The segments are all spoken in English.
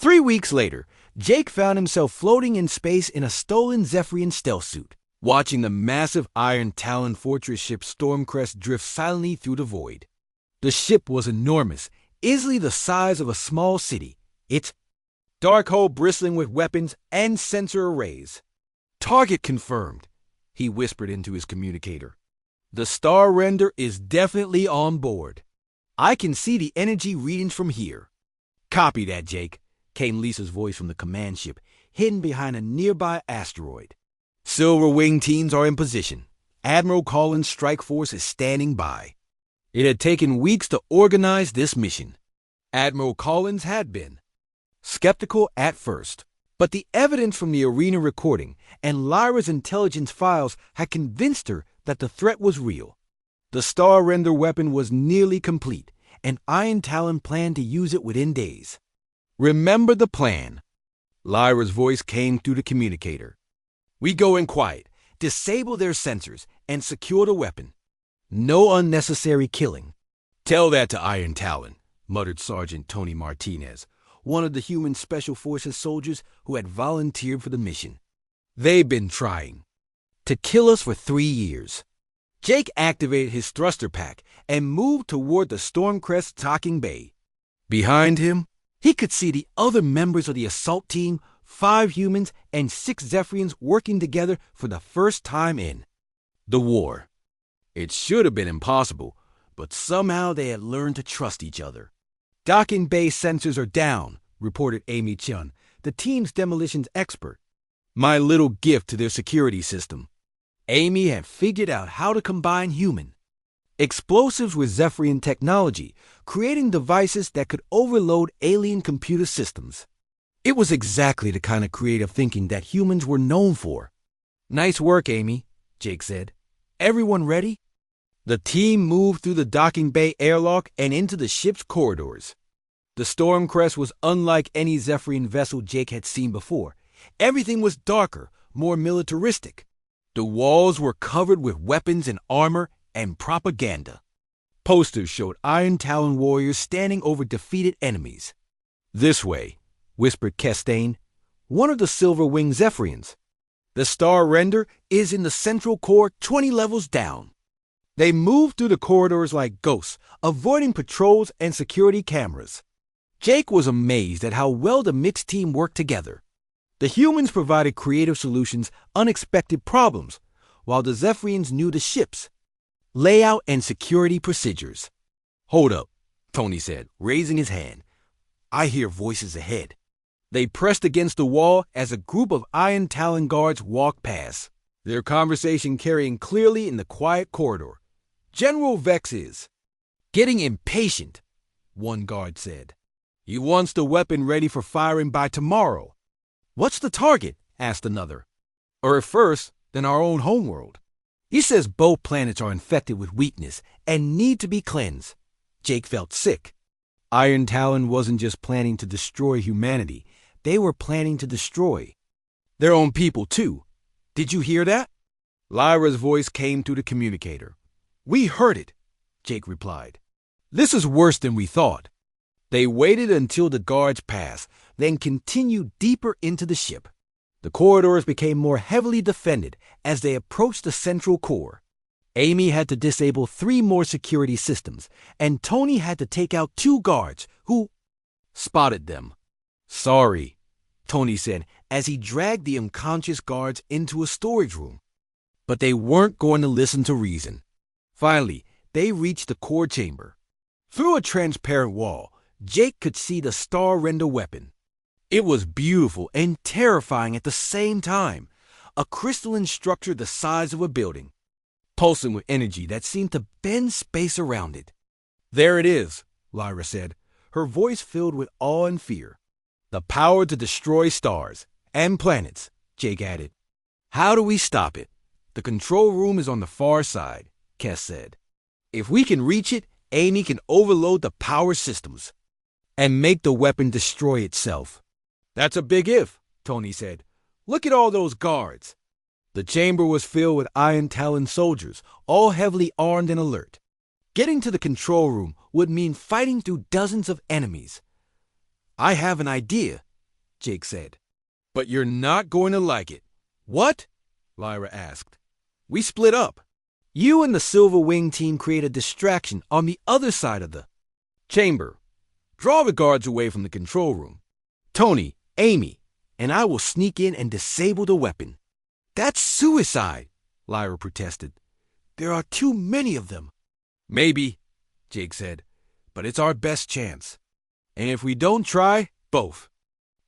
3 weeks later, Jake found himself floating in space in a stolen Zephyrian stealth suit, watching the massive Iron Talon fortress ship Stormcrest drift silently through the void. The ship was enormous, easily the size of a small city, its dark hull bristling with weapons and sensor arrays. "Target confirmed," he whispered into his communicator. "The star render is definitely on board. I can see the energy readings from here." "Copy that, Jake," came Lisa's voice from the command ship, hidden behind a nearby asteroid. "Silver Wing teams are in position. Admiral Collins' strike force is standing by." It had taken weeks to organize this mission. Admiral Collins had been skeptical at first, but the evidence from the arena recording and Lyra's intelligence files had convinced her that the threat was real. The star render weapon was nearly complete, and Iron Talon planned to use it within days. "Remember the plan." Lyra's voice came through the communicator. "We go in quiet, disable their sensors, and secure the weapon. No unnecessary killing." "Tell that to Iron Talon," muttered Sergeant Tony Martinez, one of the human Special Forces soldiers who had volunteered for the mission. "They've been trying to kill us for 3 years." Jake activated his thruster pack and moved toward the Stormcrest docking bay. Behind him, he could see the other members of the assault team, 5 humans and 6 Zephyrians working together for the first time in the war. It should have been impossible, but somehow they had learned to trust each other. "Docking bay sensors are down," reported Amy Chun, the team's demolitions expert. "My little gift to their security system." Amy had figured out how to combine human explosives with Zephyrian technology, creating devices that could overload alien computer systems. It was exactly the kind of creative thinking that humans were known for. "Nice work, Amy," Jake said. "Everyone ready?" The team moved through the docking bay airlock and into the ship's corridors. The Stormcrest was unlike any Zephyrian vessel Jake had seen before. Everything was darker, more militaristic. The walls were covered with weapons and armor and propaganda. Posters showed Iron Talon warriors standing over defeated enemies. "This way," whispered Castaigne, one of the Silver Wing Zephyrians. "The star render is in the central core 20 levels down." They moved through the corridors like ghosts, avoiding patrols and security cameras. Jake was amazed at how well the mixed team worked together. The humans provided creative solutions, unexpected problems, while the Zephyrians knew the ships, layout, and security procedures. "Hold up," Tony said, raising his hand. "I hear voices ahead." They pressed against the wall as a group of Iron Talon guards walked past, their conversation carrying clearly in the quiet corridor. "General Vex is getting impatient," one guard said. "He wants the weapon ready for firing by tomorrow." "What's the target?" asked another. "Earth first, then our own homeworld. He says both planets are infected with weakness and need to be cleansed." Jake felt sick. Iron Talon wasn't just planning to destroy humanity. They were planning to destroy their own people, too. "Did you hear that?" Lyra's voice came through the communicator. "We heard it," Jake replied. "This is worse than we thought." They waited until the guards passed, then continued deeper into the ship. The corridors became more heavily defended as they approached the central core. Amy had to disable 3 more security systems, and Tony had to take out 2 guards who spotted them. "Sorry," Tony said as he dragged the unconscious guards into a storage room. But they weren't going to listen to reason. Finally, they reached the core chamber. Through a transparent wall, Jake could see the star render weapon. It was beautiful and terrifying at the same time, a crystalline structure the size of a building, pulsing with energy that seemed to bend space around it. "There it is," Lyra said, her voice filled with awe and fear. "The power to destroy stars and planets," Jake added. "How do we stop it?" "The control room is on the far side," Kess said. "If we can reach it, Amy can overload the power systems and make the weapon destroy itself." "That's a big if," Tony said. "Look at all those guards." The chamber was filled with Iron Talon soldiers, all heavily armed and alert. Getting to the control room would mean fighting through dozens of enemies. "I have an idea," Jake said. "But you're not going to like it." "What?" Lyra asked. "We split up. You and the Silver Wing team create a distraction on the other side of the chamber. Draw the guards away from the control room. Tony, Amy, and I will sneak in and disable the weapon." "That's suicide," Lyra protested. "There are too many of them." "Maybe," Jake said, "but it's our best chance. And if we don't try, both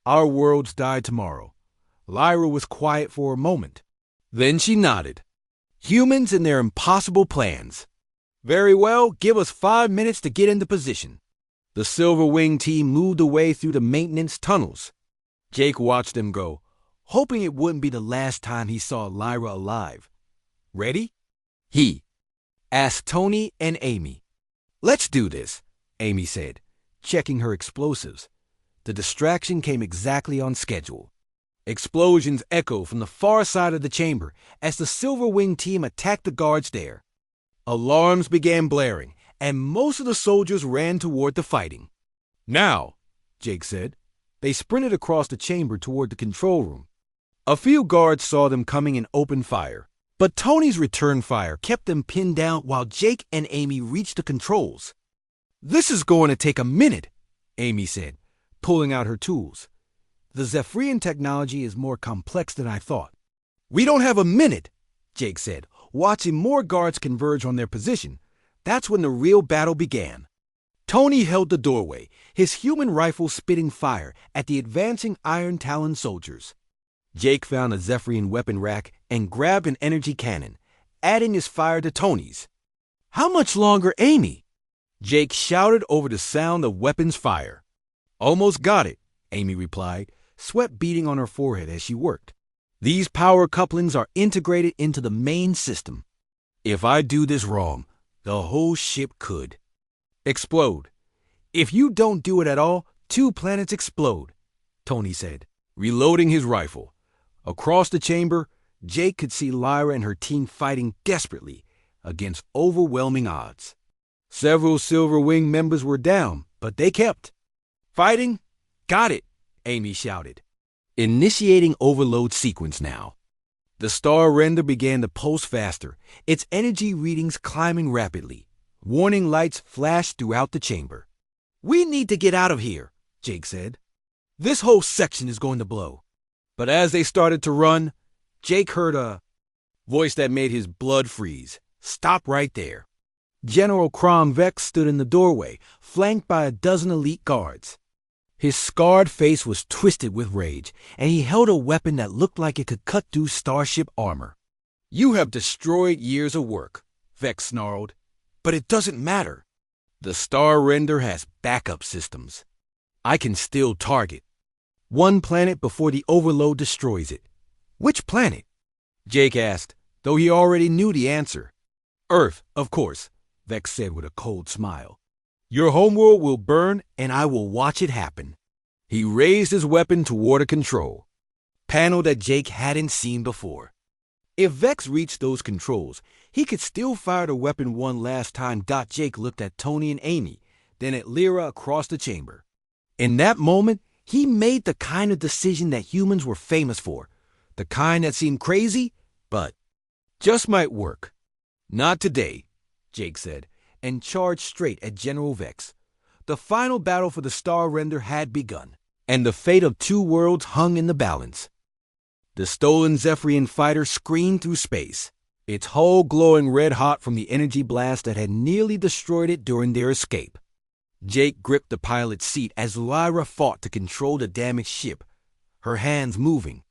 our worlds die tomorrow." Lyra was quiet for a moment. Then she nodded. "Humans and their impossible plans. Very well, give us 5 minutes to get into position." The Silver Wing team moved away through the maintenance tunnels. Jake watched them go, hoping it wouldn't be the last time he saw Lyra alive. "Ready?" he asked Tony and Amy. "Let's do this," Amy said, checking her explosives. The distraction came exactly on schedule. Explosions echoed from the far side of the chamber as the Silver Wing team attacked the guards there. Alarms began blaring, and most of the soldiers ran toward the fighting. "Now," Jake said. They sprinted across the chamber toward the control room. A few guards saw them coming and opened fire, but Tony's return fire kept them pinned down while Jake and Amy reached the controls. "This is going to take a minute," Amy said, pulling out her tools. "The Zephyrian technology is more complex than I thought." "We don't have a minute," Jake said, watching more guards converge on their position. That's when the real battle began. Tony held the doorway, his human rifle spitting fire at the advancing Iron Talon soldiers. Jake found a Zephyrian weapon rack and grabbed an energy cannon, adding his fire to Tony's. "How much longer, Amy?" Jake shouted over the sound of weapons fire. "Almost got it," Amy replied, sweat beading on her forehead as she worked. "These power couplings are integrated into the main system. If I do this wrong, the whole ship could explode. If you don't do it at all, 2 planets explode," Tony said, reloading his rifle. Across the chamber, Jake could see Lyra and her team fighting desperately against overwhelming odds. Several Silver Wing members were down, but they kept fighting. "Got it," Amy shouted. Initiating overload sequence now. The star render began to pulse faster, its energy readings climbing rapidly. Warning lights flashed throughout the chamber. "We need to get out of here," Jake said. "This whole section is going to blow." But as they started to run, Jake heard a voice that made his blood freeze. "Stop right there." General Crom Vex stood in the doorway, flanked by a dozen elite guards. His scarred face was twisted with rage, and he held a weapon that looked like it could cut through starship armor. "You have destroyed years of work," Vex snarled. "But it doesn't matter. The star render has backup systems. I can still target one planet before the overload destroys it." "Which planet?" Jake asked, though he already knew the answer. "Earth, of course," Vex said with a cold smile. "Your homeworld will burn, and I will watch it happen." He raised his weapon toward a control panel that Jake hadn't seen before. If Vex reached those controls, he could still fire the weapon one last time. Jake looked at Tony and Amy, then at Lyra across the chamber. In that moment, he made the kind of decision that humans were famous for, the kind that seemed crazy, but just might work. "Not today," Jake said, and charged straight at General Vex. The final battle for the star render had begun, and the fate of 2 worlds hung in the balance. The stolen Zephyrian fighter screamed through space, its hull glowing red-hot from the energy blast that had nearly destroyed it during their escape. Jake gripped the pilot's seat as Lyra fought to control the damaged ship, her hands moving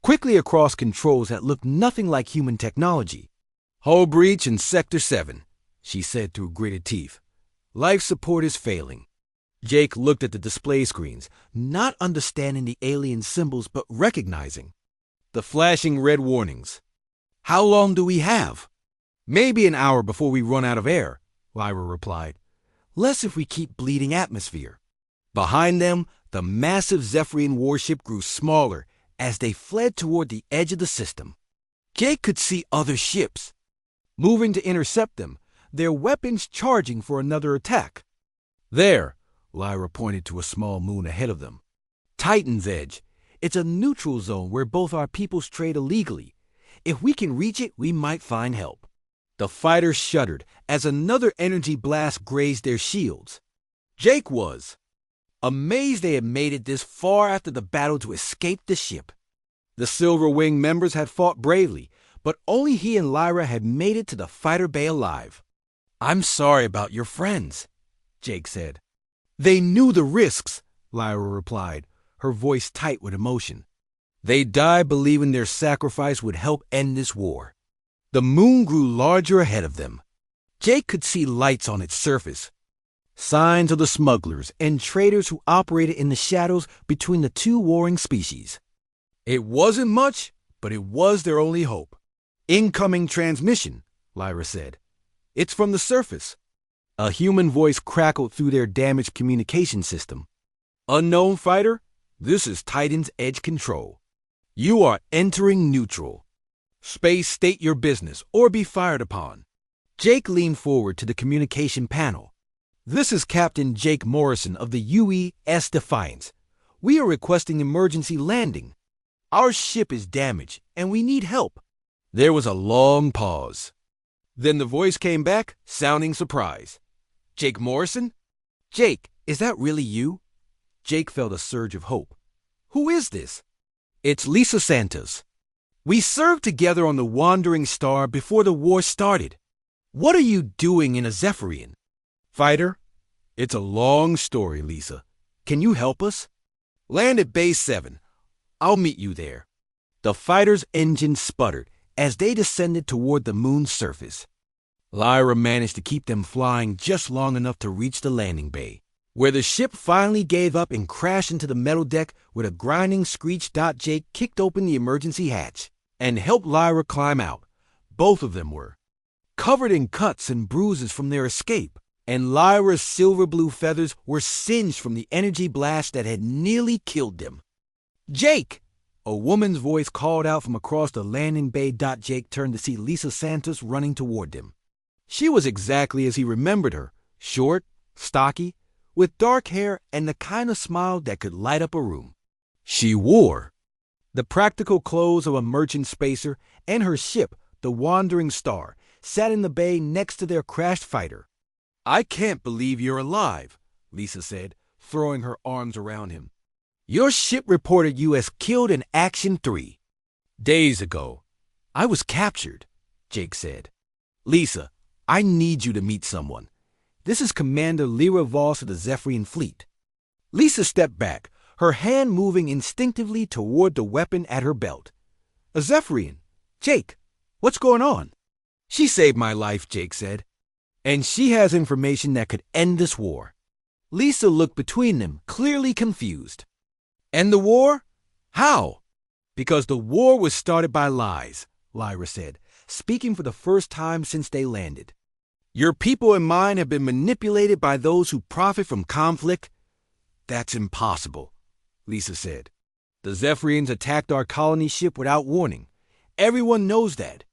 quickly across controls that looked nothing like human technology. "Hull breach in Sector 7, she said through gritted teeth. "Life support is failing." Jake looked at the display screens, not understanding the alien symbols but recognizing the flashing red warnings. "How long do we have?" "Maybe an hour before we run out of air," Lyra replied. "Less if we keep bleeding atmosphere." Behind them, the massive Zephyrian warship grew smaller as they fled toward the edge of the system. Jake could see other ships moving to intercept them, their weapons charging for another attack. "There," Lyra pointed to a small moon ahead of them. Titan's Edge. It's a neutral zone where both our peoples trade illegally. If we can reach it, we might find help. The fighters shuddered as another energy blast grazed their shields. Jake was amazed they had made it this far after the battle to escape the ship. The Silver Wing members had fought bravely, but only he and Lyra had made it to the fighter bay alive. "I'm sorry about your friends," Jake said. "They knew the risks," Lyra replied, her voice tight with emotion. "They died believing their sacrifice would help end this war." The moon grew larger ahead of them. Jake could see lights on its surface, signs of the smugglers and traders who operated in the shadows between the two warring species. It wasn't much, but it was their only hope. "Incoming transmission," Lyra said. "It's from the surface." A human voice crackled through their damaged communication system. "Unknown fighter, this is Titan's Edge Control. You are entering neutral. Space, state your business or be fired upon." Jake leaned forward to the communication panel. "This is Captain Jake Morrison of the U.E.S. Defiance. We are requesting emergency landing. Our ship is damaged and we need help." There was a long pause. Then the voice came back, sounding surprised. "Jake Morrison? Jake, is that really you?" Jake felt a surge of hope. "Who is this?" "It's Lisa Santos. We served together on the Wandering Star before the war started. What are you doing in a Zephyrian?" "Fighter, it's a long story, Lisa. Can you help us?" "Land at Base 7. I'll meet you there." The fighter's engine sputtered as they descended toward the moon's surface. Lyra managed to keep them flying just long enough to reach the landing bay, where the ship finally gave up and crashed into the metal deck with a grinding screech. Jake kicked open the emergency hatch and helped Lyra climb out. Both of them were covered in cuts and bruises from their escape, and Lyra's silver blue feathers were singed from the energy blast that had nearly killed them. "Jake!" A woman's voice called out from across the landing bay. Jake turned to see Lisa Santos running toward them. She was exactly as he remembered her, short, stocky, with dark hair and the kind of smile that could light up a room. She wore the practical clothes of a merchant spacer, and her ship, the Wandering Star, sat in the bay next to their crashed fighter. "I can't believe you're alive," Lisa said, throwing her arms around him. "Your ship reported you as killed in Action 3. Days ago. I was captured," Jake said. "Lisa, I need you to meet someone. This is Commander Lyra Voss of the Zephyrian Fleet." Lisa stepped back, her hand moving instinctively toward the weapon at her belt. "A Zephyrian? Jake, what's going on?" "She saved my life," Jake said. "And she has information that could end this war." Lisa looked between them, clearly confused. "End the war? How?" "Because the war was started by lies," Lyra said, speaking for the first time since they landed. "Your people and mine have been manipulated by those who profit from conflict." "That's impossible," Lisa said. "The Zephyrians attacked our colony ship without warning. Everyone knows that."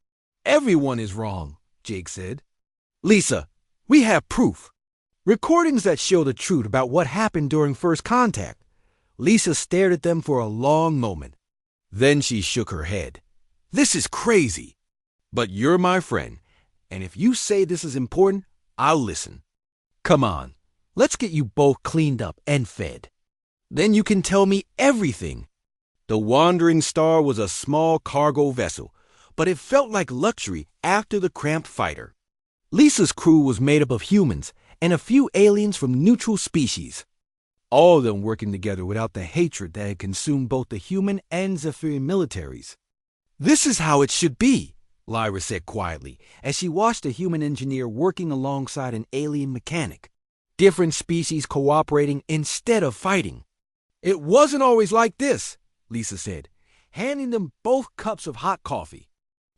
"Everyone is wrong," Jake said. "Lisa, we have proof. Recordings that show the truth about what happened during first contact." Lisa stared at them for a long moment. Then she shook her head. "This is crazy. But you're my friend, and if you say this is important, I'll listen. Come on, let's get you both cleaned up and fed. Then you can tell me everything." The Wandering Star was a small cargo vessel, but it felt like luxury after the cramped fighter. Lisa's crew was made up of humans and a few aliens from neutral species, all of them working together without the hatred that had consumed both the human and Zephyrian militaries. "This is how it should be," Lyra said quietly, as she watched a human engineer working alongside an alien mechanic. Different species cooperating instead of fighting. "It wasn't always like this," Lisa said, handing them both cups of hot coffee.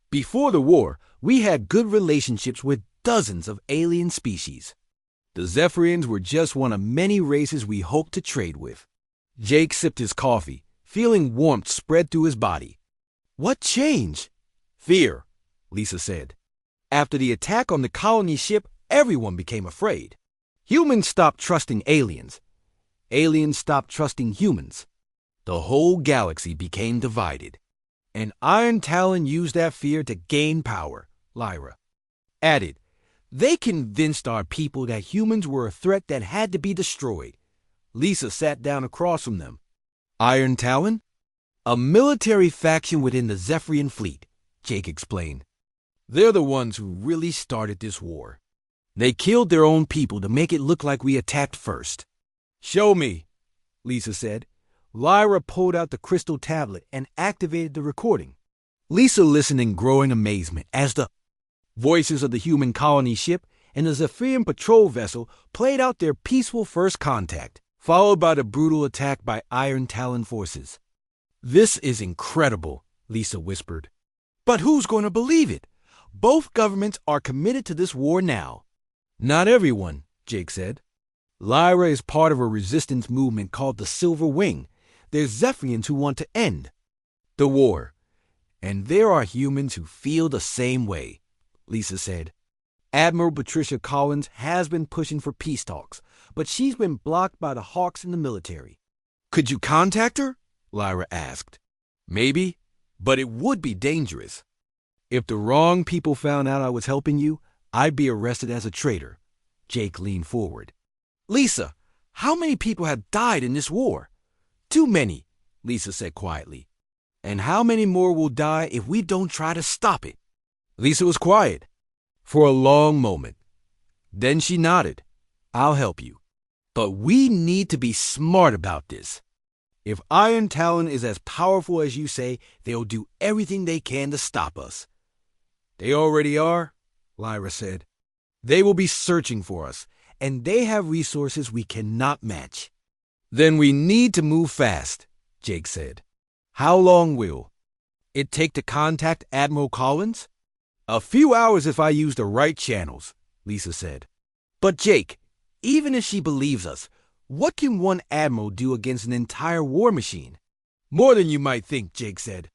"Before the war, we had good relationships with dozens of alien species. The Zephyrians were just one of many races we hoped to trade with." Jake sipped his coffee, feeling warmth spread through his body. "What changed?" "Fear," Lisa said. "After the attack on the colony ship, everyone became afraid. Humans stopped trusting aliens. Aliens stopped trusting humans. The whole galaxy became divided. And Iron Talon used that fear to gain power, Lyra added. They convinced our people that humans were a threat that had to be destroyed. Lisa sat down across from them. Iron Talon? A military faction within the Zephyrian fleet, Jake explained. They're the ones who really started this war. They killed their own people to make it look like we attacked first. Show me, Lisa said. Lyra pulled out the crystal tablet and activated the recording. Lisa listened in growing amazement as the voices of the human colony ship and the Zephyrian patrol vessel played out their peaceful first contact, followed by the brutal attack by Iron Talon forces. This is incredible, Lisa whispered. But who's going to believe it? Both governments are committed to this war now. Not everyone, Jake said. Lyra is part of a resistance movement called the Silver Wing. There's Zephyrians who want to end the war. And there are humans who feel the same way, Lisa said. Admiral Patricia Collins has been pushing for peace talks, but she's been blocked by the Hawks in the military. Could you contact her? Lyra asked. Maybe, but it would be dangerous. If the wrong people found out I was helping you, I'd be arrested as a traitor. Jake leaned forward. Lisa, how many people have died in this war? Too many, Lisa said quietly. And how many more will die if we don't try to stop it? Lisa was quiet for a long moment. Then she nodded. I'll help you. But we need to be smart about this. If Iron Talon is as powerful as you say, they'll do everything they can to stop us. They already are, Lyra said. They will be searching for us, and they have resources we cannot match. Then we need to move fast, Jake said. How long will it take to contact Admiral Collins? A few hours if I use the right channels, Lisa said. But Jake, even if she believes us, what can one admiral do against an entire war machine? More than you might think, Jake said.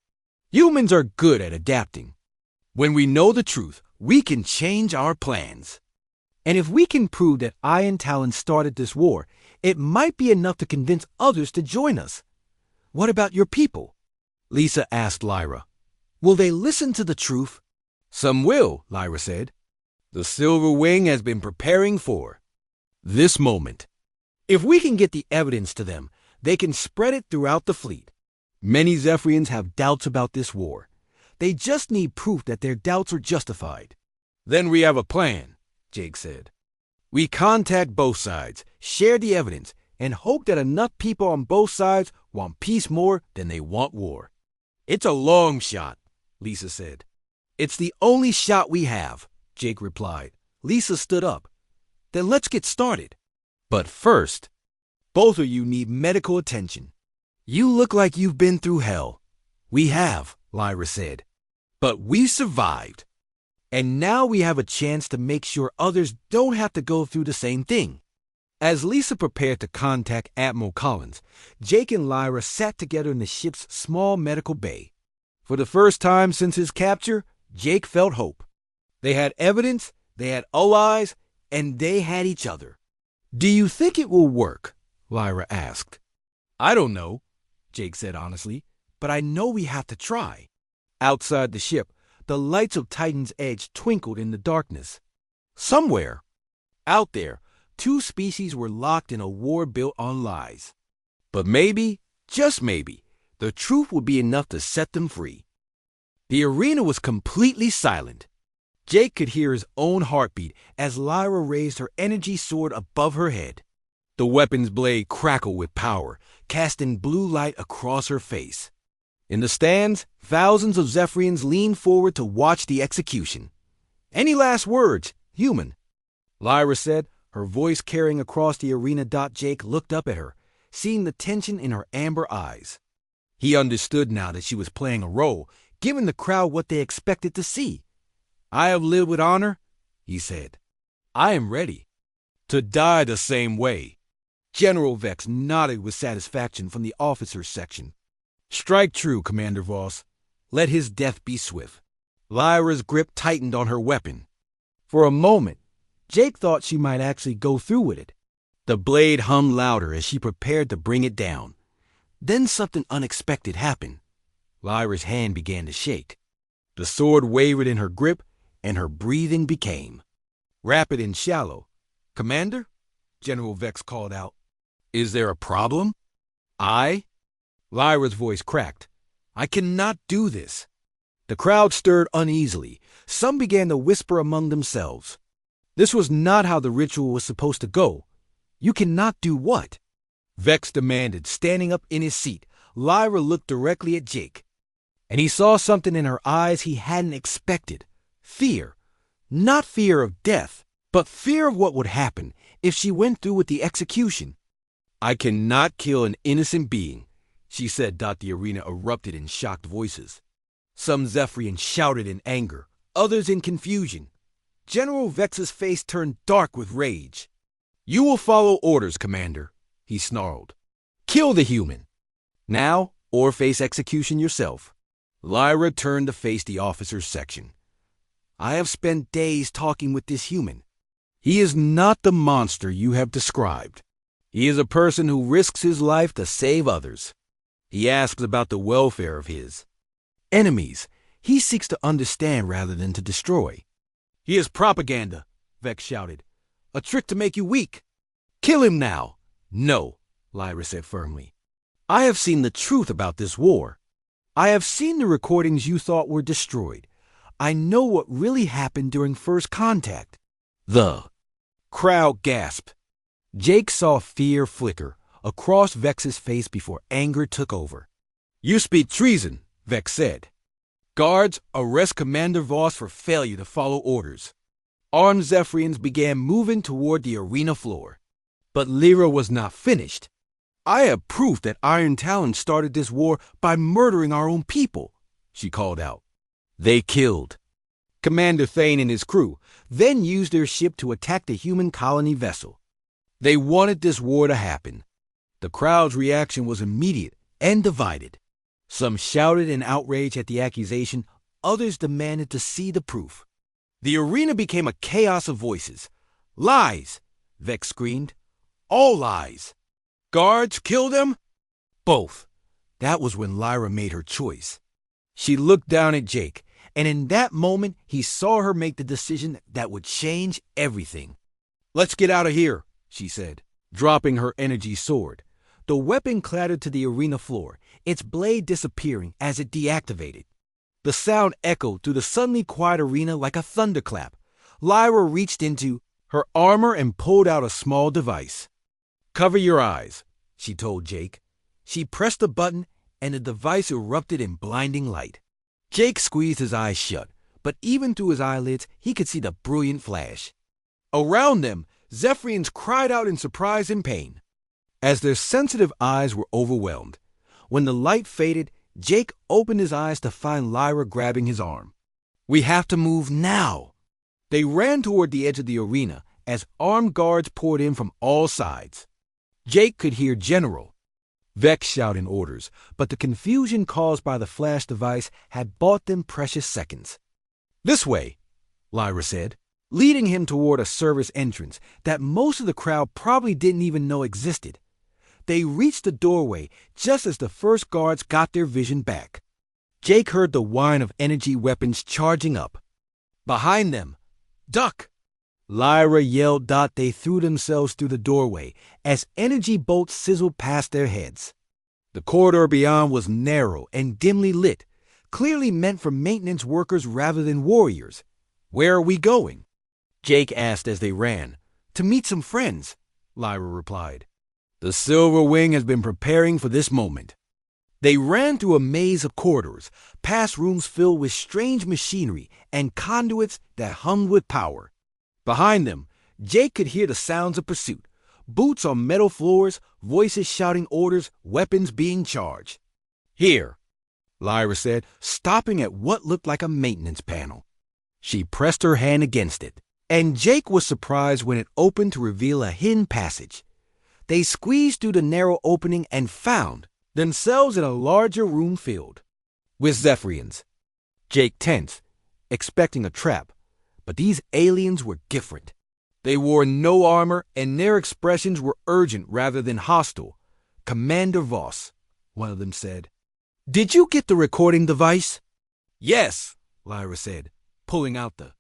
Humans are good at adapting. When we know the truth, we can change our plans. And if we can prove that Iron Talon started this war, it might be enough to convince others to join us. What about your people? Lisa asked Lyra. Will they listen to the truth? Some will, Lyra said. The Silver Wing has been preparing for this moment. If we can get the evidence to them, they can spread it throughout the fleet. Many Zephyrians have doubts about this war. They just need proof that their doubts are justified. Then we have a plan, Jake said. We contact both sides, share the evidence, and hope that enough people on both sides want peace more than they want war. It's a long shot, Lisa said. It's the only shot we have, Jake replied. Lisa stood up. Then let's get started. But first, both of you need medical attention. You look like you've been through hell. We have, Lyra said. But we survived. And now we have a chance to make sure others don't have to go through the same thing. As Lisa prepared to contact Admiral Collins, Jake and Lyra sat together in the ship's small medical bay. For the first time since his capture, Jake felt hope. They had evidence, they had allies, and they had each other. Do you think it will work? Lyra asked. I don't know, Jake said honestly, but I know we have to try. Outside the ship, the lights of Titan's Edge twinkled in the darkness. Somewhere, out there, two species were locked in a war built on lies. But maybe, just maybe, the truth would be enough to set them free. The arena was completely silent. Jake could hear his own heartbeat as Lyra raised her energy sword above her head. The weapon's blade crackled with power, casting blue light across her face. In the stands, thousands of Zephyrians leaned forward to watch the execution. Any last words, human? Lyra said, her voice carrying across the arena. Jake looked up at her, seeing the tension in her amber eyes. He understood now that she was playing a role, giving the crowd what they expected to see. I have lived with honor, he said. I am ready to die the same way. General Vex nodded with satisfaction from the officers' section. Strike true, Commander Voss. Let his death be swift. Lyra's grip tightened on her weapon. For a moment, Jake thought she might actually go through with it. The blade hummed louder as she prepared to bring it down. Then something unexpected happened. Lyra's hand began to shake. The sword wavered in her grip, and her breathing became rapid and shallow. "Commander?" General Vex called out. "Is there a problem?" Lyra's voice cracked. "I cannot do this." The crowd stirred uneasily. Some began to whisper among themselves. This was not how the ritual was supposed to go. "You cannot do what?" Vex demanded, standing up in his seat. Lyra looked directly at Jake, and he saw something in her eyes he hadn't expected. Fear. Not fear of death, but fear of what would happen if she went through with the execution. "I cannot kill an innocent being," she said. The arena erupted in shocked voices. Some Zephyrians shouted in anger, others in confusion. General Vex's face turned dark with rage. "You will follow orders, Commander," he snarled. "Kill the human now or face execution yourself." Lyra turned to face the officers' section. "I have spent days talking with this human. He is not the monster you have described. He is a person who risks his life to save others. He asks about the welfare of his enemies. He seeks to understand rather than to destroy." "He is propaganda," Vex shouted. "A trick to make you weak. Kill him now." "No," Lyra said firmly. "I have seen the truth about this war. I have seen the recordings you thought were destroyed. I know what really happened during first contact." The crowd gasped. Jake saw fear flicker across Vex's face before anger took over. "You speak treason," Vex said. "Guards, arrest Commander Voss for failure to follow orders." Armed Zephyrians began moving toward the arena floor. But Lyra was not finished. "I have proof that Iron Talon started this war by murdering our own people," she called out. "They killed Commander Thane and his crew, then used their ship to attack the human colony vessel. They wanted this war to happen." The crowd's reaction was immediate and divided. Some shouted in outrage at the accusation, others demanded to see the proof. The arena became a chaos of voices. "Lies!" Vex screamed. "All lies!" "Guards, kill them!" "Both." That was when Lyra made her choice. She looked down at Jake, and in that moment he saw her make the decision that would change everything. "Let's get out of here," she said, dropping her energy sword. The weapon clattered to the arena floor, its blade disappearing as it deactivated. The sound echoed through the suddenly quiet arena like a thunderclap. Lyra reached into her armor and pulled out a small device. "Cover your eyes," she told Jake. She pressed the button, and the device erupted in blinding light. Jake squeezed his eyes shut, but even through his eyelids, he could see the brilliant flash. Around them, Zephyrians cried out in surprise and pain, as their sensitive eyes were overwhelmed. When the light faded, Jake opened his eyes to find Lyra grabbing his arm. "We have to move now." They ran toward the edge of the arena as armed guards poured in from all sides. Jake could hear General Vex shouting orders, but the confusion caused by the flash device had bought them precious seconds. "This way," Lyra said, leading him toward a service entrance that most of the crowd probably didn't even know existed. They reached the doorway just as the first guards got their vision back. Jake heard the whine of energy weapons charging up. Behind them, "Duck!" Lyra yelled. They threw themselves through the doorway as energy bolts sizzled past their heads. The corridor beyond was narrow and dimly lit, clearly meant for maintenance workers rather than warriors. "Where are we going?" Jake asked as they ran. "To meet some friends," Lyra replied. "The Silver Wing has been preparing for this moment." They ran through a maze of corridors, past rooms filled with strange machinery and conduits that hummed with power. Behind them, Jake could hear the sounds of pursuit. Boots on metal floors, voices shouting orders, weapons being charged. "Here," Lyra said, stopping at what looked like a maintenance panel. She pressed her hand against it, and Jake was surprised when it opened to reveal a hidden passage. They squeezed through the narrow opening and found themselves in a larger room filled with Zephyrians. Jake tensed, expecting a trap, but these aliens were different. They wore no armor, and their expressions were urgent rather than hostile. Commander Voss, one of them said. Did you get the recording device? Yes, Lyra said, pulling out the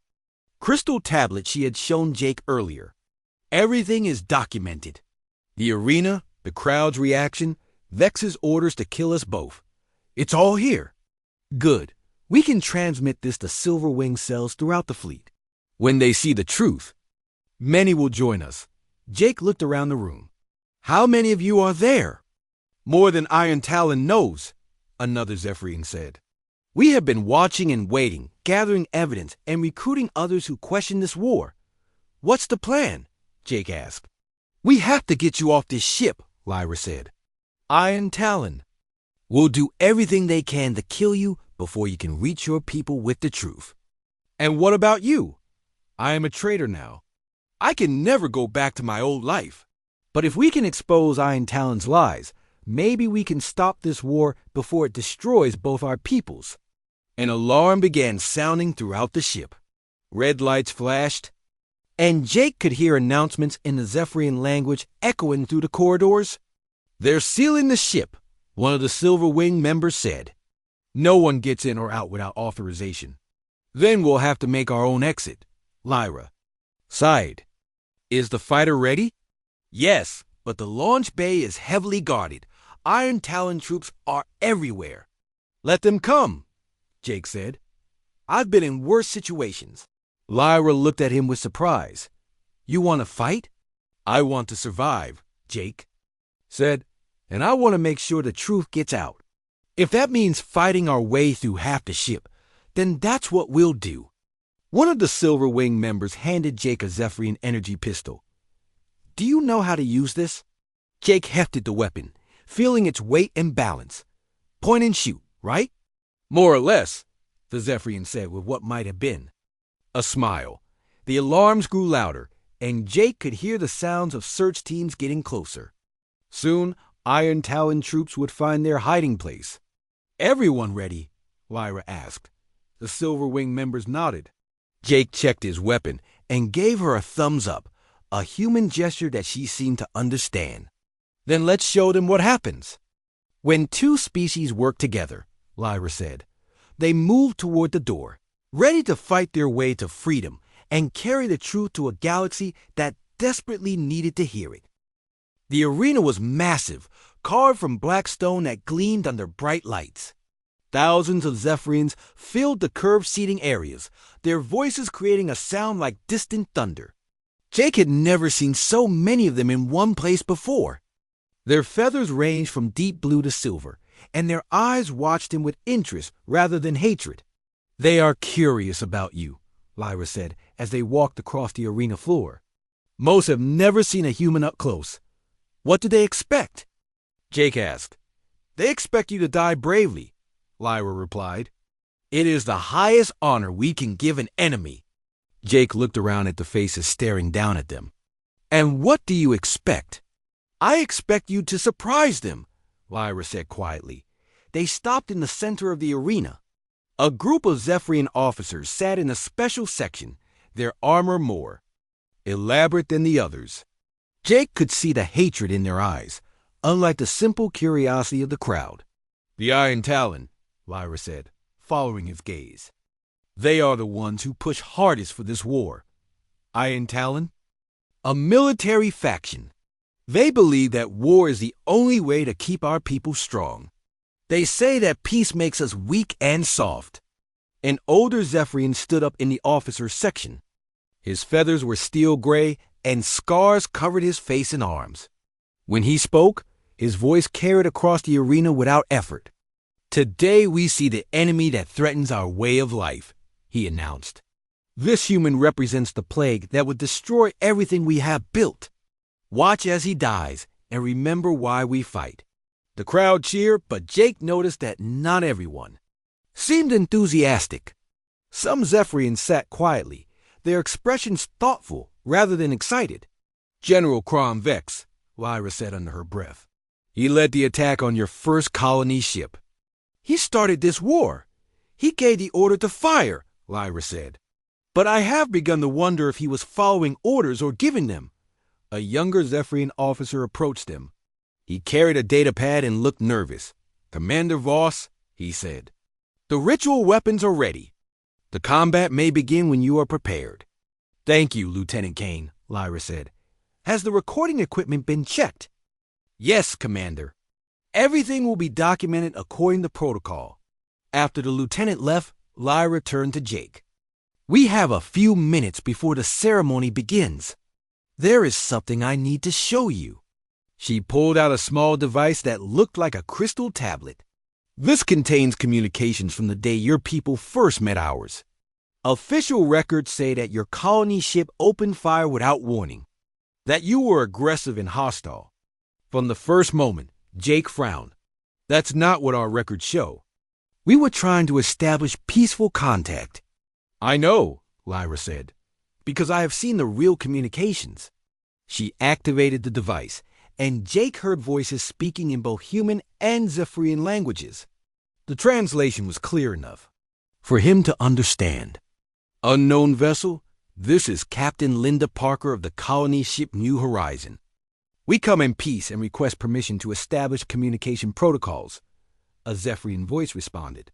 crystal tablet she had shown Jake earlier. Everything is documented. The arena, the crowd's reaction, Vex's orders to kill us both. It's all here. Good. We can transmit this to Silverwing cells throughout the fleet. When they see the truth, many will join us. Jake looked around the room. How many of you are there? More than Iron Talon knows, another Zephyrian said. We have been watching and waiting, gathering evidence, and recruiting others who question this war. What's the plan? Jake asked. We have to get you off this ship, Lyra said. Iron Talon will do everything they can to kill you before you can reach your people with the truth. And what about you? I am a traitor now. I can never go back to my old life. But if we can expose Iron Talon's lies, maybe we can stop this war before it destroys both our peoples. An alarm began sounding throughout the ship. Red lights flashed, and Jake could hear announcements in the Zephyrian language echoing through the corridors. They're sealing the ship, one of the Silverwing members said. No one gets in or out without authorization. Then we'll have to make our own exit. Lyra sighed. Is the fighter ready? Yes, but the launch bay is heavily guarded. Iron Talon troops are everywhere. Let them come, Jake said. I've been in worse situations. Lyra looked at him with surprise. You want to fight? I want to survive, Jake said, and I want to make sure the truth gets out. If that means fighting our way through half the ship, then that's what we'll do. One of the Silverwing members handed Jake a Zephyrian energy pistol. Do you know how to use this? Jake hefted the weapon, feeling its weight and balance. Point and shoot, right? More or less, the Zephyrian said with what might have been a smile. The alarms grew louder, and Jake could hear the sounds of search teams getting closer. Soon, Iron Talon troops would find their hiding place. Everyone ready? Lyra asked. The Silverwing members nodded. Jake checked his weapon and gave her a thumbs up, a human gesture that she seemed to understand. Then let's show them what happens. When two species work together, Lyra said, they moved toward the door, ready to fight their way to freedom and carry the truth to a galaxy that desperately needed to hear it. The arena was massive, carved from black stone that gleamed under bright lights. Thousands of Zephyrians filled the curved seating areas, their voices creating a sound like distant thunder. Jake had never seen so many of them in one place before. Their feathers ranged from deep blue to silver, and their eyes watched him with interest rather than hatred. They are curious about you, Lyra said as they walked across the arena floor. Most have never seen a human up close. What do they expect? Jake asked. They expect you to die bravely, Lyra replied. It is the highest honor we can give an enemy. Jake looked around at the faces staring down at them. And what do you expect? I expect you to surprise them, Lyra said quietly. They stopped in the center of the arena. A group of Zephyrian officers sat in a special section, their armor more elaborate than the others. Jake could see the hatred in their eyes, unlike the simple curiosity of the crowd. The Iron Talon, Lyra said, following his gaze. They are the ones who push hardest for this war. Iron Talon? A military faction. They believe that war is the only way to keep our people strong. They say that peace makes us weak and soft. An older Zephyrian stood up in the officers' section. His feathers were steel gray, and scars covered his face and arms. When he spoke, his voice carried across the arena without effort. Today we see the enemy that threatens our way of life, he announced. This human represents the plague that would destroy everything we have built. Watch as he dies and remember why we fight. The crowd cheered, but Jake noticed that not everyone seemed enthusiastic. Some Zephyrians sat quietly, their expressions thoughtful rather than excited. General Crom Vex, Lyra said under her breath. He led the attack on your first colony ship. He started this war. He gave the order to fire, Lyra said. But I have begun to wonder if he was following orders or giving them. A younger Zephyrian officer approached them. He carried a datapad and looked nervous. "Commander Voss," he said, "the ritual weapons are ready. The combat may begin when you are prepared." "Thank you, Lieutenant Kane," Lyra said. "Has the recording equipment been checked?" "Yes, Commander. Everything will be documented according to protocol." After the lieutenant left, Lyra turned to Jake. "We have a few minutes before the ceremony begins. There is something I need to show you." She pulled out a small device that looked like a crystal tablet. "This contains communications from the day your people first met ours. Official records say that your colony ship opened fire without warning, that you were aggressive and hostile. From the first moment," Jake frowned, "that's not what our records show. We were trying to establish peaceful contact." "I know," Lyra said, "because I have seen the real communications." She activated the device, and Jake heard voices speaking in both human and Zephyrian languages. The translation was clear enough for him to understand. "Unknown vessel, this is Captain Linda Parker of the colony ship New Horizon. We come in peace and request permission to establish communication protocols," a Zephyrian voice responded.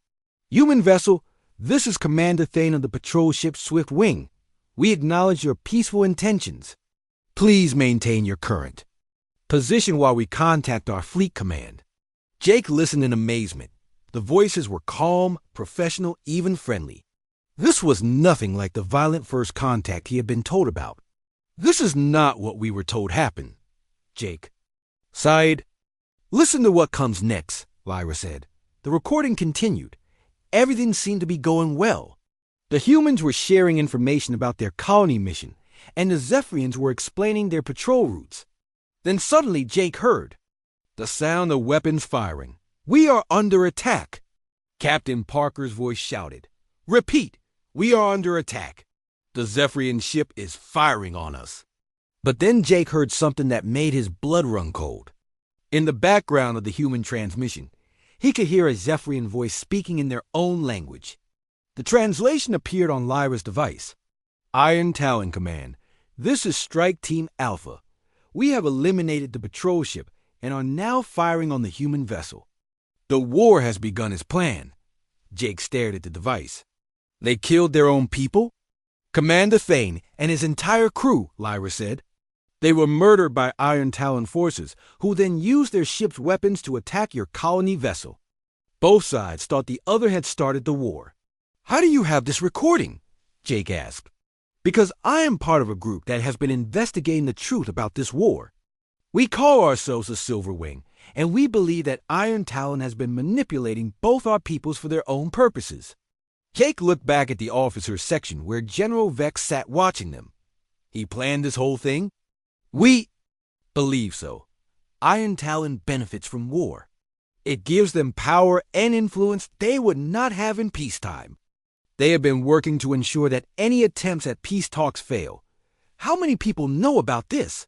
"Human vessel, this is Commander Thane of the patrol ship Swift Wing. We acknowledge your peaceful intentions. Please maintain your current position while we contact our fleet command." Jake listened in amazement. The voices were calm, professional, even friendly. This was nothing like the violent first contact he had been told about. "This is not what we were told happened, Jake." "Side, listen to what comes next," Lyra said. The recording continued. Everything seemed to be going well. The humans were sharing information about their colony mission, and the Zephyrians were explaining their patrol routes. Then suddenly Jake heard the sound of weapons firing. "We are under attack," Captain Parker's voice shouted. "Repeat, we are under attack. The Zephyrian ship is firing on us." But then Jake heard something that made his blood run cold. In the background of the human transmission, he could hear a Zephyrian voice speaking in their own language. The translation appeared on Lyra's device. "Iron Talon Command, this is Strike Team Alpha. We have eliminated the patrol ship and are now firing on the human vessel. The war has begun as planned." Jake stared at the device. "They killed their own people?" "Commander Thane and his entire crew," Lyra said. "They were murdered by Iron Talon forces, who then used their ship's weapons to attack your colony vessel. Both sides thought the other had started the war." "How do you have this recording?" Jake asked. "Because I am part of a group that has been investigating the truth about this war. We call ourselves the Silver Wing, and we believe that Iron Talon has been manipulating both our peoples for their own purposes." Jake looked back at the officers' section where General Vex sat watching them. "He planned this whole thing?" "We believe so. Iron Talon benefits from war. It gives them power and influence they would not have in peacetime. They have been working to ensure that any attempts at peace talks fail. How many people know about this?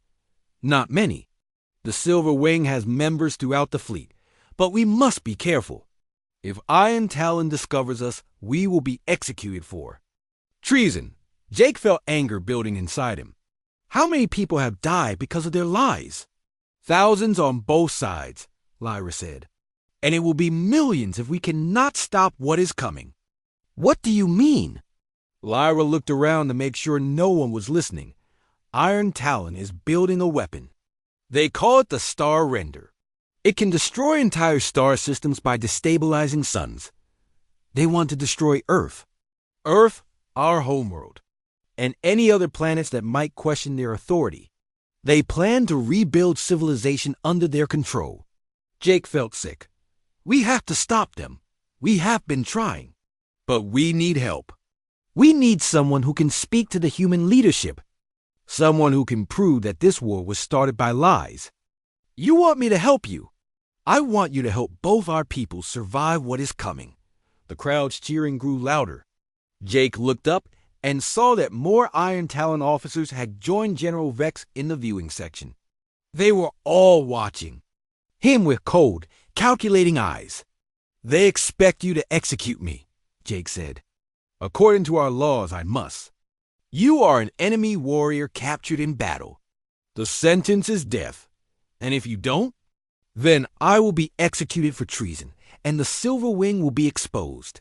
Not many. The Silver Wing has members throughout the fleet, but we must be careful. If Iron Talon discovers us, we will be executed for treason." Jake felt anger building inside him. "How many people have died because of their lies?" "Thousands on both sides," Lyra said. "And it will be millions if we cannot stop what is coming." "What do you mean?" Lyra looked around to make sure no one was listening. "Iron Talon is building a weapon. They call it the Star Render. It can destroy entire star systems by destabilizing suns. They want to destroy Earth, our homeworld, and any other planets that might question their authority. They plan to rebuild civilization under their control." Jake felt sick. "We have to stop them. We have been trying. But we need help. We need someone who can speak to the human leadership. Someone who can prove that this war was started by lies." "You want me to help you?" "I want you to help both our peoples survive what is coming." The crowd's cheering grew louder. Jake looked up and saw that more Iron Talon officers had joined General Vex in the viewing section. They were all watching. Him with cold, calculating eyes. "They expect you to execute me," Jake said. "According to our laws, I must. You are an enemy warrior captured in battle. The sentence is death. And if you don't, then I will be executed for treason, and the Silver Wing will be exposed.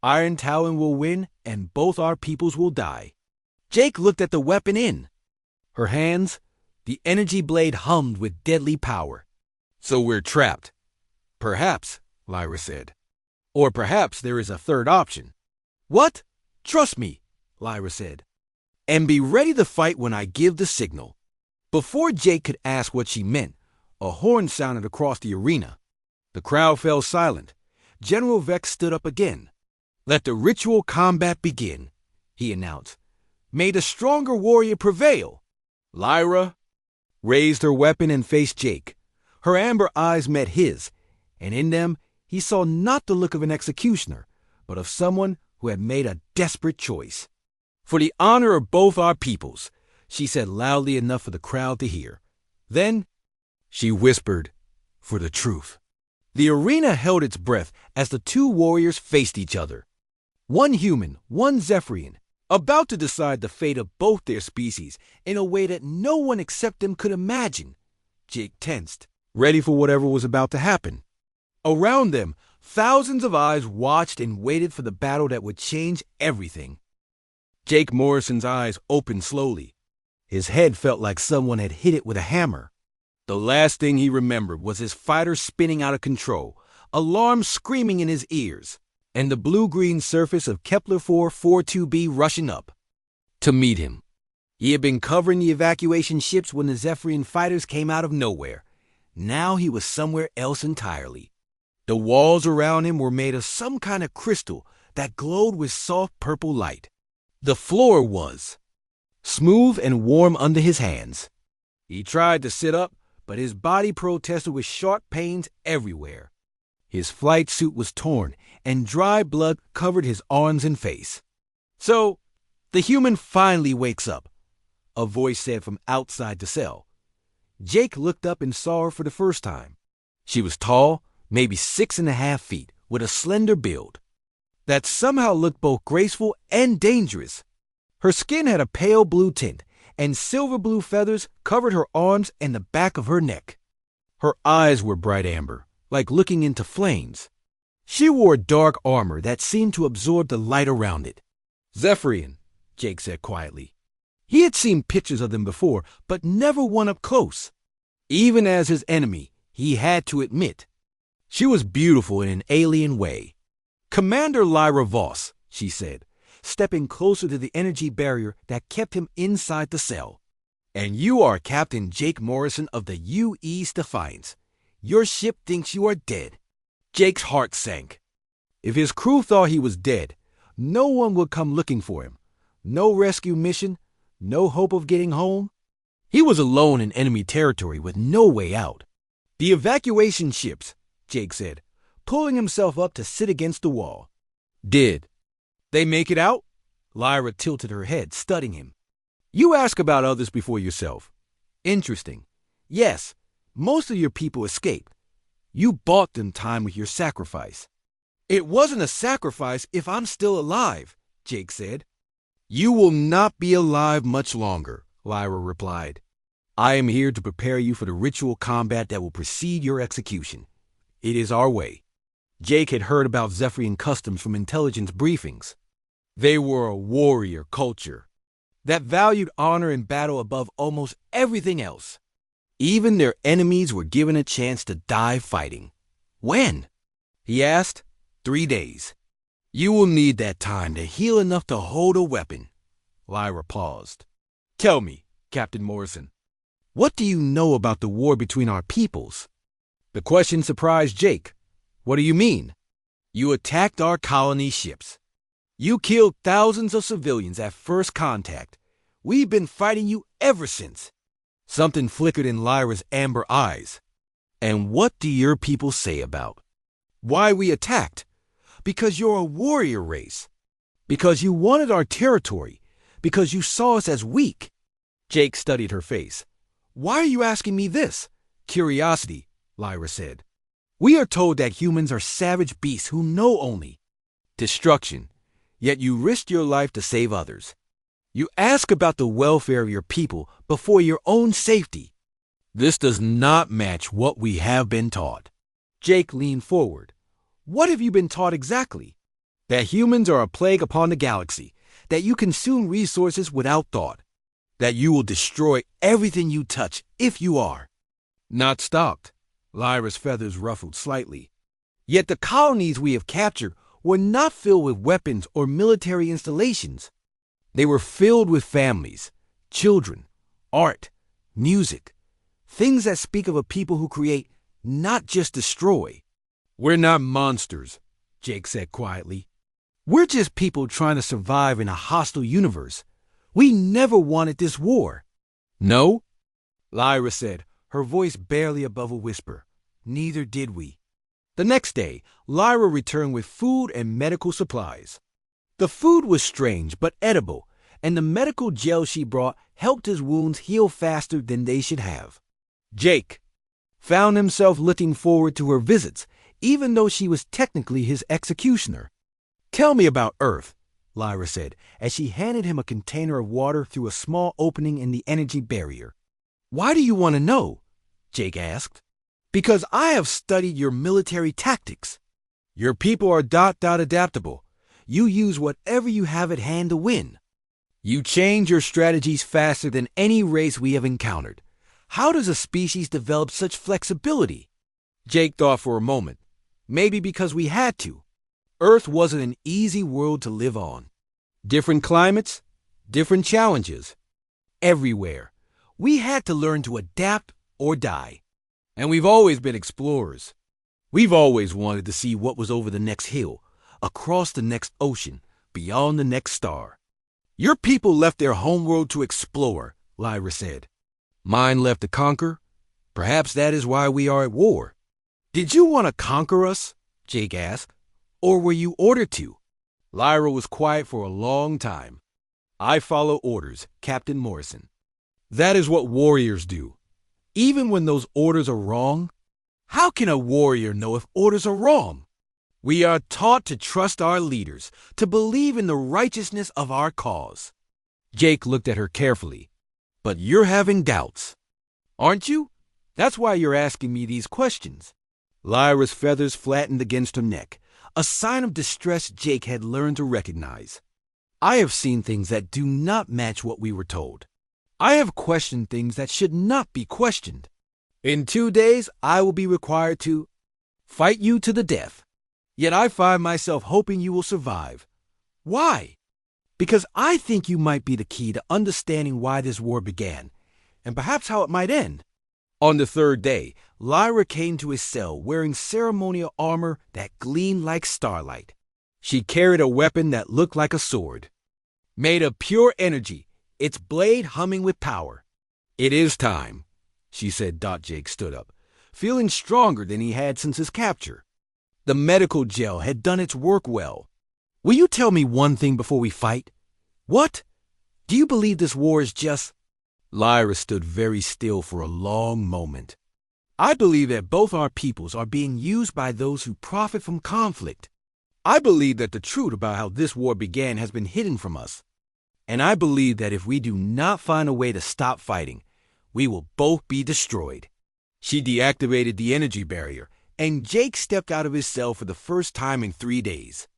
Iron Talon will win, and both our peoples will die. Jake looked at the weapon in her hands. The energy blade hummed with deadly power. So we're trapped. Perhaps, Lyra said. Or perhaps there is a third option. What? Trust me, Lyra said. And be ready to fight when I give the signal. Before Jake could ask what she meant, a horn sounded across the arena. The crowd fell silent. General Vex stood up again. Let the ritual combat begin, he announced. May the stronger warrior prevail. Lyra raised her weapon and faced Jake. Her amber eyes met his, and in them he saw not the look of an executioner, but of someone who had made a desperate choice. For the honor of both our peoples, she said loudly enough for the crowd to hear. Then she whispered, for the truth. The arena held its breath as the two warriors faced each other. One human, one Zephyrian, about to decide the fate of both their species in a way that no one except them could imagine. Jake tensed, ready for whatever was about to happen. Around them, thousands of eyes watched and waited for the battle that would change everything. Jake Morrison's eyes opened slowly. His head felt like someone had hit it with a hammer. The last thing he remembered was his fighter spinning out of control, alarms screaming in his ears, and the blue-green surface of Kepler-442b rushing up to meet him. He had been covering the evacuation ships when the Zephyrian fighters came out of nowhere. Now he was somewhere else entirely. The walls around him were made of some kind of crystal that glowed with soft purple light. The floor was smooth and warm under his hands. He tried to sit up, but his body protested with sharp pains everywhere. His flight suit was torn, and dry blood covered his arms and face. So, the human finally wakes up, a voice said from outside the cell. Jake looked up and saw her for the first time. She was tall, maybe 6.5 feet, with a slender build that somehow looked both graceful and dangerous. Her skin had a pale blue tint, and silver blue feathers covered her arms and the back of her neck. Her eyes were bright amber, like looking into flames. She wore dark armor that seemed to absorb the light around it. Zephyrian, Jake said quietly. He had seen pictures of them before, but never one up close. Even as his enemy, he had to admit, she was beautiful in an alien way. Commander Lyra Voss, she said, stepping closer to the energy barrier that kept him inside the cell. And you are Captain Jake Morrison of the U.E.'s Defiance. Your ship thinks you are dead. Jake's heart sank. If his crew thought he was dead, no one would come looking for him. No rescue mission, no hope of getting home. He was alone in enemy territory with no way out. The evacuation ships, Jake said, pulling himself up to sit against the wall. Did they make it out? Lyra tilted her head, studying him. You ask about others before yourself. Interesting. Yes, most of your people escaped. You bought them time with your sacrifice. It wasn't a sacrifice if I'm still alive, Jake said. You will not be alive much longer, Lyra replied. I am here to prepare you for the ritual combat that will precede your execution. It is our way. Jake had heard about Zephyrian customs from intelligence briefings. They were a warrior culture that valued honor in battle above almost everything else. Even their enemies were given a chance to die fighting. When? He asked. 3 days. You will need that time to heal enough to hold a weapon. Lyra paused. Tell me, Captain Morrison, what do you know about the war between our peoples? The question surprised Jake. What do you mean? You attacked our colony ships. You killed thousands of civilians at first contact. We've been fighting you ever since. Something flickered in Lyra's amber eyes. And what do your people say about why we attacked? Because you're a warrior race. Because you wanted our territory. Because you saw us as weak. Jake studied her face. Why are you asking me this? Curiosity, Lyra said. We are told that humans are savage beasts who know only destruction, yet you risked your life to save others. You ask about the welfare of your people before your own safety. This does not match what we have been taught. Jake leaned forward. What have you been taught exactly? That humans are a plague upon the galaxy, that you consume resources without thought, that you will destroy everything you touch if you are. Not stopped. Lyra's feathers ruffled slightly. Yet the colonies we have captured were not filled with weapons or military installations. They were filled with families, children, art, music, things that speak of a people who create, not just destroy. We're not monsters, Jake said quietly. We're just people trying to survive in a hostile universe. We never wanted this war. No, Lyra said, her voice barely above a whisper. Neither did we. The next day, Lyra returned with food and medical supplies. The food was strange but edible, and the medical gel she brought helped his wounds heal faster than they should have. Jake found himself looking forward to her visits, even though she was technically his executioner. Tell me about Earth, Lyra said, as she handed him a container of water through a small opening in the energy barrier. Why do you want to know? Jake asked. Because I have studied your military tactics. Your people are adaptable. You use whatever you have at hand to win. You change your strategies faster than any race we have encountered. How does a species develop such flexibility? Jake thought for a moment. Maybe because we had to. Earth wasn't an easy world to live on. Different climates, different challenges. Everywhere. We had to learn to adapt or die. And we've always been explorers. We've always wanted to see what was over the next hill, across the next ocean, beyond the next star. Your people left their homeworld to explore, Lyra said. Mine left to conquer. Perhaps that is why we are at war. Did you want to conquer us? Jake asked. Or were you ordered to? Lyra was quiet for a long time. I follow orders, Captain Morrison. That is what warriors do. Even when those orders are wrong? How can a warrior know if orders are wrong? We are taught to trust our leaders, to believe in the righteousness of our cause. Jake looked at her carefully. But you're having doubts. Aren't you? That's why you're asking me these questions. Lyra's feathers flattened against her neck, a sign of distress Jake had learned to recognize. I have seen things that do not match what we were told. I have questioned things that should not be questioned. In 2 days, I will be required to fight you to the death. Yet I find myself hoping you will survive. Why? Because I think you might be the key to understanding why this war began, and perhaps how it might end. On the 3rd day, Lyra came to his cell wearing ceremonial armor that gleamed like starlight. She carried a weapon that looked like a sword. Made of pure energy, its blade humming with power. It is time, she said. Jake stood up, feeling stronger than he had since his capture. The medical gel had done its work well. Will you tell me one thing before we fight? What? Do you believe this war is just... Lyra stood very still for a long moment. I believe that both our peoples are being used by those who profit from conflict. I believe that the truth about how this war began has been hidden from us. And I believe that if we do not find a way to stop fighting, we will both be destroyed. She deactivated the energy barrier, and Jake stepped out of his cell for the first time in 3 days.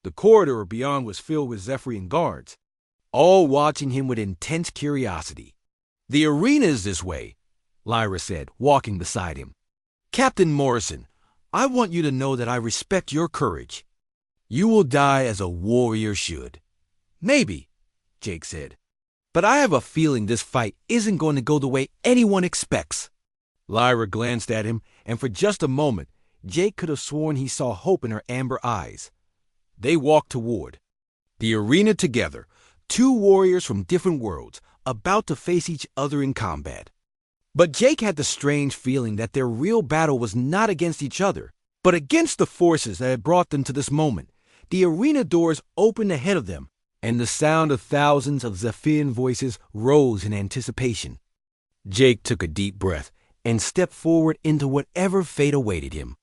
The corridor beyond was filled with Zephyrian guards, all watching him with intense curiosity. The arena is this way, Lyra said, walking beside him. Captain Morrison, I want you to know that I respect your courage. You will die as a warrior should. Maybe, Jake said. But I have a feeling this fight isn't going to go the way anyone expects. Lyra glanced at him, and for just a moment, Jake could have sworn he saw hope in her amber eyes. They walked toward the arena together, 2 warriors from different worlds, about to face each other in combat. But Jake had the strange feeling that their real battle was not against each other, but against the forces that had brought them to this moment. The arena doors opened ahead of them, and the sound of thousands of Zephyrian voices rose in anticipation. Jake took a deep breath and stepped forward into whatever fate awaited him.